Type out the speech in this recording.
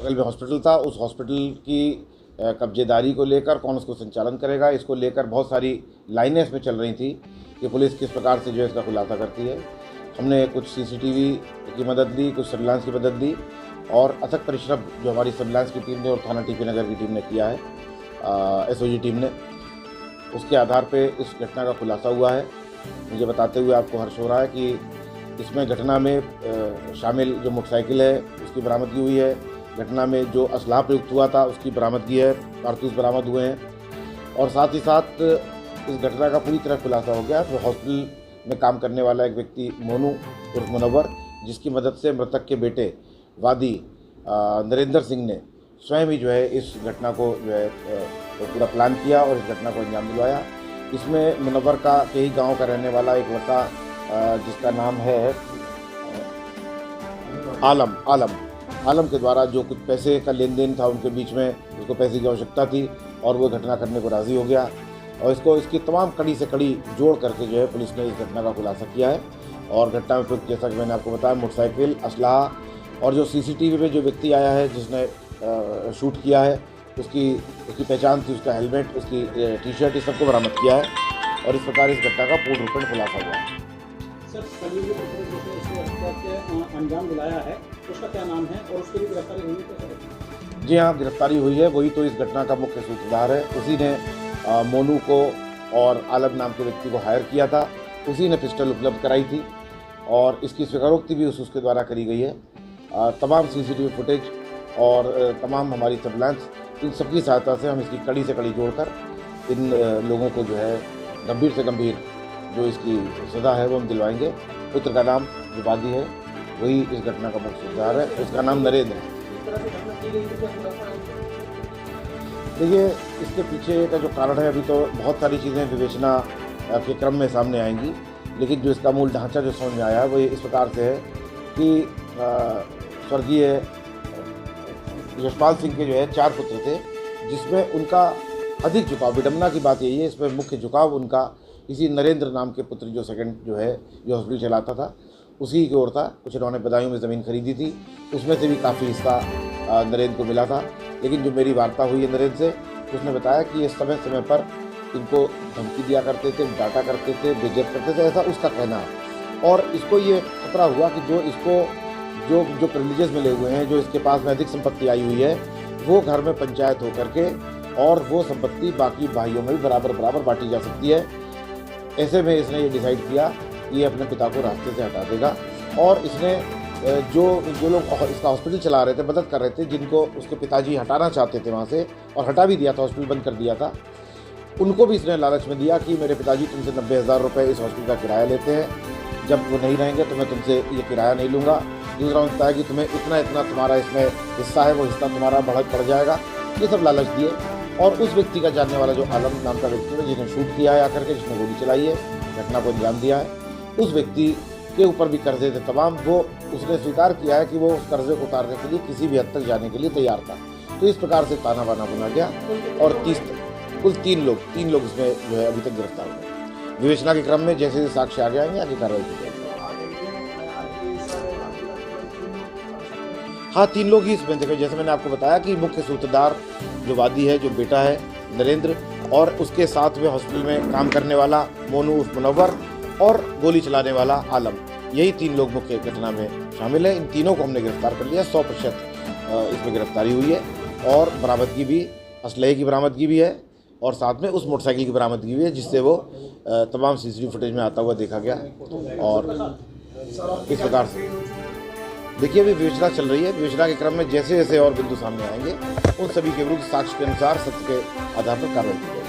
बगल में हॉस्पिटल था, उस हॉस्पिटल की कब्जेदारी को लेकर कौन उसको संचालन करेगा, इसको लेकर बहुत सारी लाइनें इसमें चल रही थी कि पुलिस किस प्रकार से जो है इसका खुलासा करती है। हमने कुछ सीसीटीवी की मदद ली, कुछ सर्विलांस की मदद ली और अथक परिश्रम जो हमारी सर्विलांस की टीम ने और थाना टीपी नगर की टीम ने किया है, एसओजी टीम ने, उसके आधार पे इस घटना का खुलासा हुआ है। मुझे बताते हुए आपको हर्ष हो रहा है कि इसमें घटना में शामिल जो मोटरसाइकिल है उसकी बरामदगी हुई है, घटना में जो असलाह प्रयुक्त हुआ था उसकी बरामदगी है, कारतूस बरामद हुए हैं और साथ ही साथ इस घटना का पूरी तरह खुलासा हो गया। तो हॉस्पिटल में काम करने वाला एक व्यक्ति मोनू उर्फ मुनव्वर, जिसकी मदद से मृतक के बेटे वादी नरेंद्र सिंह ने स्वयं ही जो है इस घटना को जो है पूरा प्लान किया और इस घटना को अंजाम दिलवाया। इसमें मुनव्वर का कई गांव का रहने वाला एक लड़का जिसका नाम है आलम के द्वारा जो कुछ पैसे का लेन देन था उनके बीच में, उसको पैसे की आवश्यकता थी और वो घटना करने को राज़ी हो गया और इसकी तमाम कड़ी से कड़ी जोड़ करके जो है पुलिस ने इस घटना का खुलासा किया है। और घटना में प्रयुक्त, जैसा कि मैंने आपको बताया, मोटरसाइकिल, असलाह और जो सीसीटीवी में जो व्यक्ति आया है जिसने शूट किया है उसकी पहचान थी, उसका हेलमेट, उसकी टी शर्ट, इस सबको बरामद किया है और इस प्रकार इस घटना का पूर्ण रूपेण खुलासा हुआ है। अंजाम दिलाया है उसका क्या नाम है और उसके लिए गिरफ्तारी हुई है? जी हाँ, गिरफ्तारी हुई है। वही तो इस घटना का मुख्य सूत्रधार है। उसी ने मोनू को और आलम नाम के व्यक्ति को हायर किया था, उसी ने पिस्टल उपलब्ध कराई थी और इसकी स्वीकारोक्ति भी उसके द्वारा करी गई है। तमाम सीसीटीवी फुटेज और तमाम हमारी सर्विलांस, इन सबकी सहायता से हम इसकी कड़ी से कड़ी जोड़कर इन लोगों को जो है गंभीर से गंभीर जो इसकी सज़ा है वो हम दिलवाएंगे। पुत्र का नाम जो वादी है वही इस घटना का मुख्य सूत्रधार है, उसका नाम नरेंद्र है। देखिए, इसके पीछे का जो कारण है, अभी तो बहुत सारी चीज़ें विवेचना के क्रम में सामने आएंगी, लेकिन जो इसका मूल ढांचा जो समझ में आया है वो इस प्रकार से है कि स्वर्गीय यशपाल सिंह के जो है 4 पुत्र थे, जिसमें उनका अधिक झुकाव, विडम्बना की बात यही है, इसमें मुख्य झुकाव उनका इसी नरेंद्र नाम के पुत्र जो सेकंड जो है जो हॉस्पिटल चलाता था उसी की ओर था। कुछ इन्होंने बदायूं में ज़मीन खरीदी थी, उसमें से भी काफ़ी हिस्सा नरेंद्र को मिला था। लेकिन जो मेरी वार्ता हुई है नरेंद्र से, उसने बताया कि ये समय समय पर इनको धमकी दिया करते थे, डांटा करते थे, बेइज्जत करते थे, ऐसा उसका कहना है। और इसको ये खतरा हुआ कि जो इसको जो प्रिविलेजेस मिले हुए हैं, जो इसके पास में अधिक संपत्ति आई हुई है, वो घर में पंचायत हो करके और वो संपत्ति बाकी भाइयों में भी बराबर बांटी जा सकती है। ऐसे में इसने ये डिसाइड किया कि ये अपने पिता को रास्ते से हटा देगा और इसने जो लोग इसका हॉस्पिटल चला रहे थे, मदद कर रहे थे, जिनको उसके पिताजी हटाना चाहते थे वहाँ से और हटा भी दिया था, हॉस्पिटल बंद कर दिया था, उनको भी इसने लालच में दिया कि मेरे पिताजी तुमसे 90,000 रुपये इस हॉस्पिटल का किराया लेते हैं, जब वो नहीं रहेंगे तो मैं तुमसे ये किराया नहीं लूँगा। दूसरा उनका है कि तुम्हें इतना तुम्हारा इसमें हिस्सा है, वो हिस्सा तुम्हारा बढ़ जाएगा। ये सब लालच दिए और उस व्यक्ति का जानने वाला जो आलम नाम का व्यक्ति है, जिसने शूट किया है आकर के, जिसने गोली चलाई है, घटना को अंजाम दिया है, उस व्यक्ति के ऊपर भी कर्जे थे तमाम। वो उसने स्वीकार किया है कि वो उस कर्जे को उतारने के लिए किसी भी हद तक जाने के लिए तैयार था। तो इस प्रकार से ताना बाना बुना गया और कुल 3 लोग इसमें जो है अभी तक गिरफ्तार हुए। विवेचना के क्रम में जैसे साक्ष्य आगे आएंगे आगे कार्रवाई की जाएगी। हाँ, 3 लोग ही इसमें देखे। जैसे मैंने आपको बताया कि मुख्य सूत्रधार जो वादी है, जो बेटा है नरेंद्र, और उसके साथ में हॉस्पिटल में काम करने वाला मोनू उर्फ मुनव्वर और गोली चलाने वाला आलम, यही 3 लोग मुख्य घटना में शामिल है। इन तीनों को हमने गिरफ्तार कर लिया। 100% इसमें गिरफ्तारी हुई है और बरामदगी भी, असलहे की बरामदगी भी है और साथ में उस मोटरसाइकिल की बरामदगी भी है, जिससे वो तमाम सीसीटीवी फुटेज में आता हुआ देखा गया। और इस प्रकार से देखिए, अभी विवेचना चल रही है। विवेचना के क्रम में जैसे जैसे और बिंदु सामने आएंगे, उन सभी के विरुद्ध साक्ष्य के अनुसार, सत्य के आधार पर कार्रवाई की जाएगी।